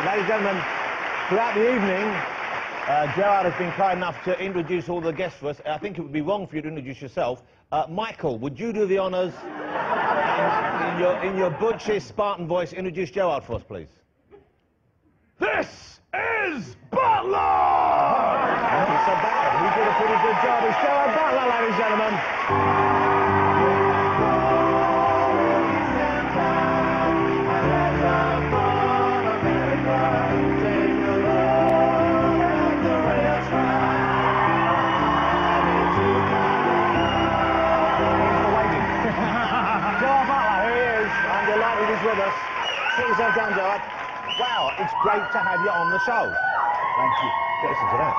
Ladies and gentlemen, throughout the evening, Gerard has been kind enough to introduce all the guests for us. I think it would be wrong for you to introduce yourself. Michael, would you do the honours and in your butchish Spartan voice introduce Gerard for us, please? This is Butler! Thank you so bad. He did a pretty good job. It's Gerard Butler, ladies and gentlemen. He's with us. Sit yourself down, Gerard. Wow, it's great to have you on the show. Thank you. Listen to that.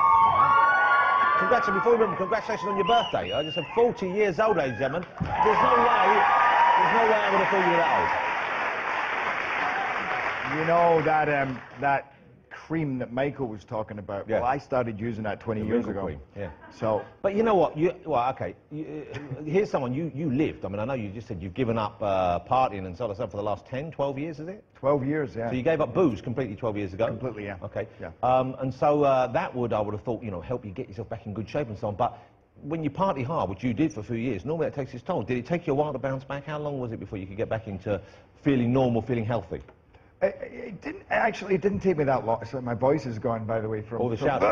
Congratulations, before we move on, congratulations on your birthday. I just said 40 years old, ladies and gentlemen. There's no way I would have thought you were that old. You know that cream that Michael was talking about? Yeah. Well, I started using that 20 years ago. Cream. Yeah. So. But you know what? Well, okay. Here's someone you lived. I mean, I know you just said you've given up partying and sort of stuff for the last 10, 12 years, is it? 12 years, yeah. So you gave up booze completely 12 years ago? Completely, yeah. Okay. Yeah. And so that would, I would have thought, you know, help you get yourself back in good shape and so on. But when you party hard, which you did for a few years, normally that takes its toll. Did it take you a while to bounce back? How long was it before you could get back into feeling normal, feeling healthy? It didn't take me that long. So my voice is gone, by the way, from all the shouting.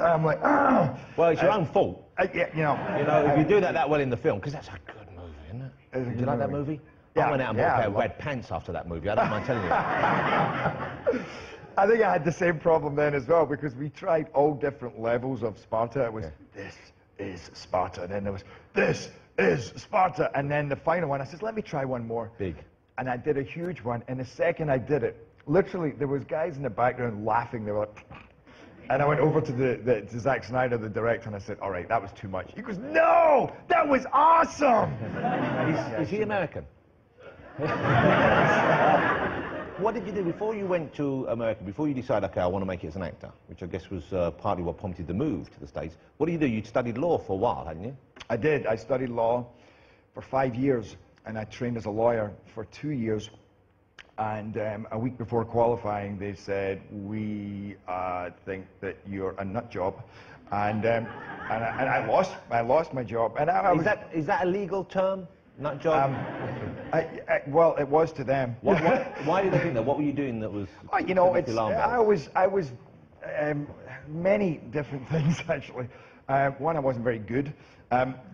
I'm like, ah. Well, it's your own fault. Yeah, you know. If you do that well in the film, because that's a good movie, isn't it? Did you like that movie? Yeah, I went out and bought a pair of red pants after that movie. I don't mind telling you. I think I had the same problem then as well, because we tried all different levels of Sparta. It was, this is Sparta, and then there was, this is Sparta, and then the final one, I said, let me try one more. Big. And I did a huge one, and the second I did it, literally, there was guys in the background laughing. They were like, and I went over to to Zack Snyder, the director, and I said, all right, that was too much. He goes, no, that was awesome. Is he American? What did you do before you went to America, before you decided, okay, I want to make it as an actor, which I guess was partly what prompted the move to the States. What did you do? You'd studied law for a while, hadn't you? I did. I studied law for 5 years. And I trained as a lawyer for 2 years. And a week before qualifying, they said, we think that you're a nut job. And I lost my job. And is that a legal term, nut job? Well, it was to them. Why did they think that? What were you doing that was? You know, I was many different things, actually. One, I wasn't very good.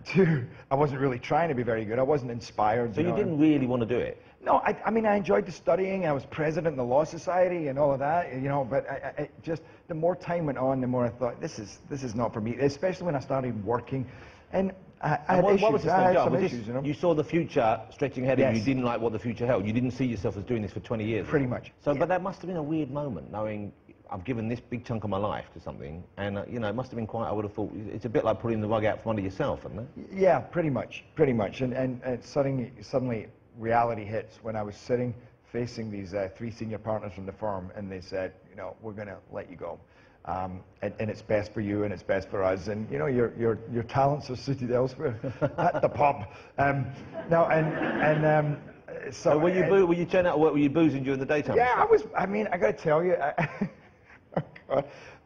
Two, I wasn't really trying to be very good. I wasn't inspired. So you didn't really want to do it? No, I mean, I enjoyed the studying. I was president of the Law Society and all of that, you know, but I just, the more time went on, the more I thought, this is not for me, especially when I started working. And I had issues. What was the job? Issues, you know? You saw the future stretching ahead of you. Yes. You didn't like what the future held. You didn't see yourself as doing this for 20 years. Pretty much. So, yeah. But that must have been a weird moment, knowing I've given this big chunk of my life to something, and you know, it must have been quite, I would have thought, it's a bit like pulling the rug out from under yourself, isn't it? Yeah, pretty much. And suddenly reality hits when I was sitting facing these 3 senior partners from the firm, and they said, you know, we're going to let you go. And it's best for you, and it's best for us, and you know, your talents are suited elsewhere at the pub. So were you turning out? Were you boozing during the daytime? Yeah, I was. I mean, I got to tell you, I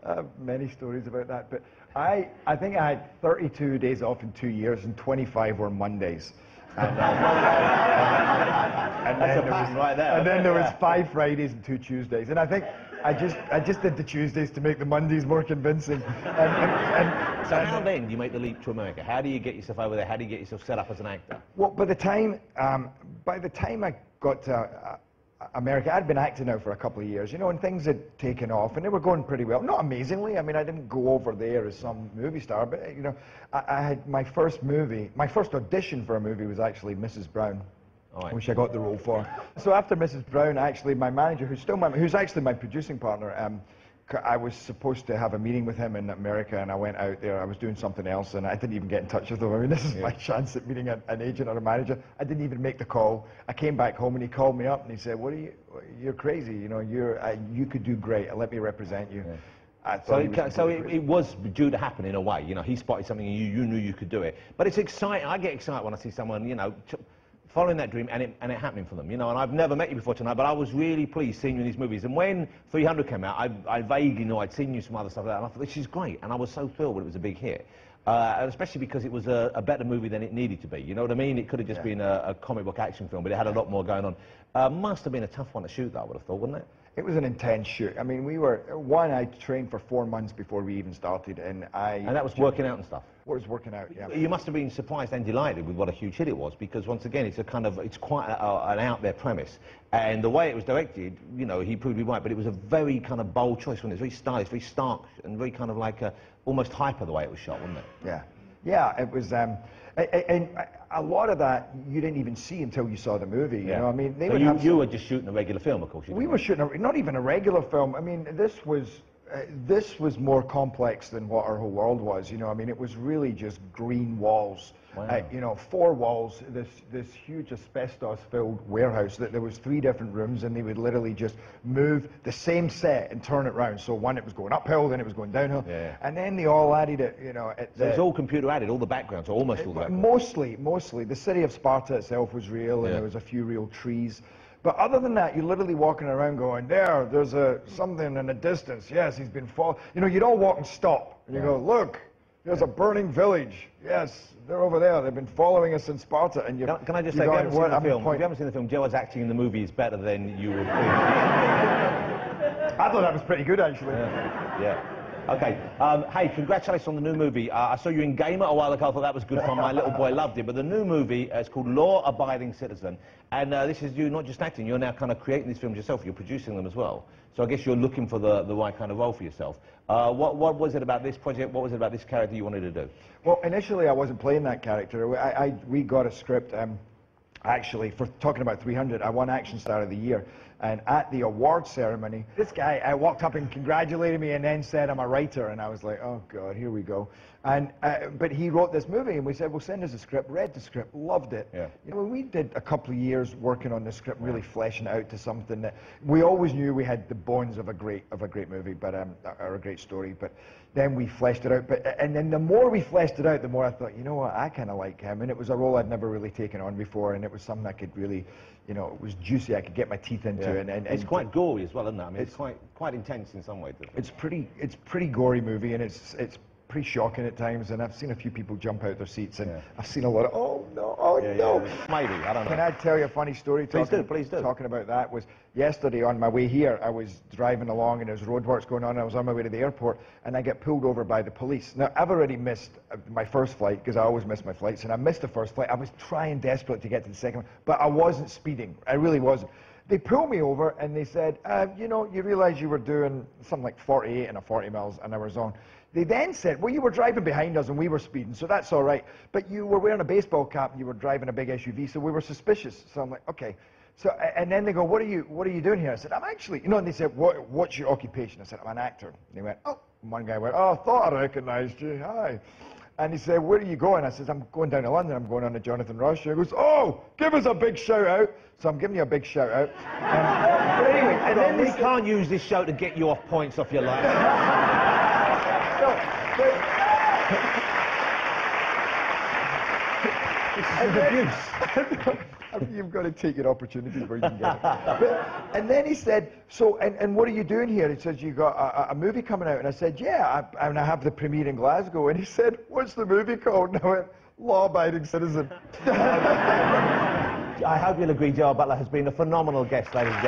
have many stories about that. But I think I had 32 days off in 2 years, and 25 were Mondays. And That's a pattern right there. And then there was 5 Fridays and 2 Tuesdays, and I think I just did the Tuesdays to make the Mondays more convincing. So how then do you make the leap to America? How do you get yourself over there? How do you get yourself set up as an actor? Well, by the time I got to America, I'd been acting now for a couple of years, you know, and things had taken off, and they were going pretty well. Not amazingly. I mean, I didn't go over there as some movie star, but you know, I had my first audition for a movie was actually Mrs. Brown. Right. Which I got the role for. So after Mrs. Brown, actually, my manager, who's actually my producing partner, I was supposed to have a meeting with him in America, and I went out there. I was doing something else, and I didn't even get in touch with him. I mean, this is my chance at meeting an agent or a manager. I didn't even make the call. I came back home, and he called me up, and he said, you're crazy, you know, you could do great. Let me represent you. Yeah. So it was due to happen in a way. You know, he spotted something, and you knew you could do it. But it's exciting. I get excited when I see someone, you know, following that dream and it happening for them, you know. And I've never met you before tonight, but I was really pleased seeing you in these movies. And when 300 came out, I vaguely knew I'd seen you some other stuff like that, and I thought, this is great. And I was so thrilled when it was a big hit. And especially because it was a better movie than it needed to be. You know what I mean? It could have just been a comic book action film, but it had a lot more going on. Must have been a tough one to shoot, though, I would have thought, wouldn't it? It was an intense shoot. I mean, I trained for 4 months before we even started, and And that was working out and stuff? It was working out, yeah. You must have been surprised and delighted with what a huge hit it was, because once again, it's quite an out there premise. And the way it was directed, you know, he proved me right, but it was a very kind of bold choice, wasn't it? It was very stylish, very stark, and very kind of like almost hyper the way it was shot, wasn't it? Yeah. Yeah, it was, and a lot of that you didn't even see until you saw the movie, you know, I mean, you were just shooting a regular film, of course. We were shooting, not even a regular film. I mean, this was more complex than what our whole world was, you know, I mean, it was really just green walls. Wow. You know, 4 walls, this huge asbestos-filled warehouse that there was 3 different rooms, and they would literally just move the same set and turn it round. So one, it was going uphill, then it was going downhill, and then they all added it, you know. So it's all computer added, all the backgrounds, or almost all the backgrounds? Mostly. The city of Sparta itself was real, and there was a few real trees. But other than that, you're literally walking around going, there's something in the distance. Yes, he's been followed. You know, you don't walk and stop. And you go, look, there's a burning village. Yes, they're over there. They've been following us in Sparta. And can I just say, if you haven't seen the film, Joe's acting in the movie is better than you would think. I thought that was pretty good, actually. Yeah. Okay. Hey, congratulations on the new movie. I saw you in Gamer a while ago. I thought that was good fun. My little boy loved it. But the new movie is called Law Abiding Citizen. And this is you not just acting. You're now kind of creating these films yourself. You're producing them as well. So I guess you're looking for the right kind of role for yourself. What was it about this project? What was it about this character you wanted to do? Well, initially I wasn't playing that character. We got a script. Actually, for talking about 300, I won Action Star of the Year. And at the award ceremony, this guy walked up and congratulated me and then said I'm a writer. And I was like, oh, God, here we go. And but he wrote this movie, and we said, well, send us a script. Read the script, loved it. Yeah. You know, we did a couple of years working on the script, really fleshing it out to something that we always knew we had the bones of a great movie, but or a great story. But then we fleshed it out. And then the more we fleshed it out, the more I thought, you know what, I kind of like him. And it was a role I'd never really taken on before, and it was something I could really, you know, it was juicy. I could get my teeth into it. And it's quite gory as well, isn't it? I mean, it's quite intense in some ways. It's pretty gory movie, and it's pretty shocking at times, and I've seen a few people jump out their seats, and I've seen a lot of, oh no, no. Maybe, I don't know. Can I tell you a funny story? Please do. Talking about that was, yesterday on my way here, I was driving along and there's roadworks going on, and I was on my way to the airport, and I get pulled over by the police. Now, I've already missed my first flight, because I always miss my flights, and I missed the first flight. I was trying desperately to get to the second one, but I wasn't speeding. I really wasn't. They pulled me over and they said, you know, you realize you were doing something like 48 in a 40 miles an hour zone. They then said, well, you were driving behind us and we were speeding, so that's all right. But you were wearing a baseball cap and you were driving a big SUV, so we were suspicious. So I'm like, okay. So, and then they go, what are you doing here? I said, I'm actually, you know, and they said, what's your occupation? I said, I'm an actor. And they went, oh. And one guy went, oh, I thought I recognized you, hi. And he said, where are you going? I said, I'm going down to London. I'm going on the Jonathon Rush. He goes, oh, give us a big shout out. So I'm giving you a big shout out. But anyway, and then we can't use this show to get you off points off your life. This is abuse. You've got to take your opportunities where you can get it. And then he said, so, and what are you doing here? He says, you got a movie coming out. And I said, yeah, and I have the premiere in Glasgow. And he said, what's the movie called? And I went, Law Abiding Citizen. I hope you'll agree, Gerard Butler has been a phenomenal guest, ladies and gentlemen.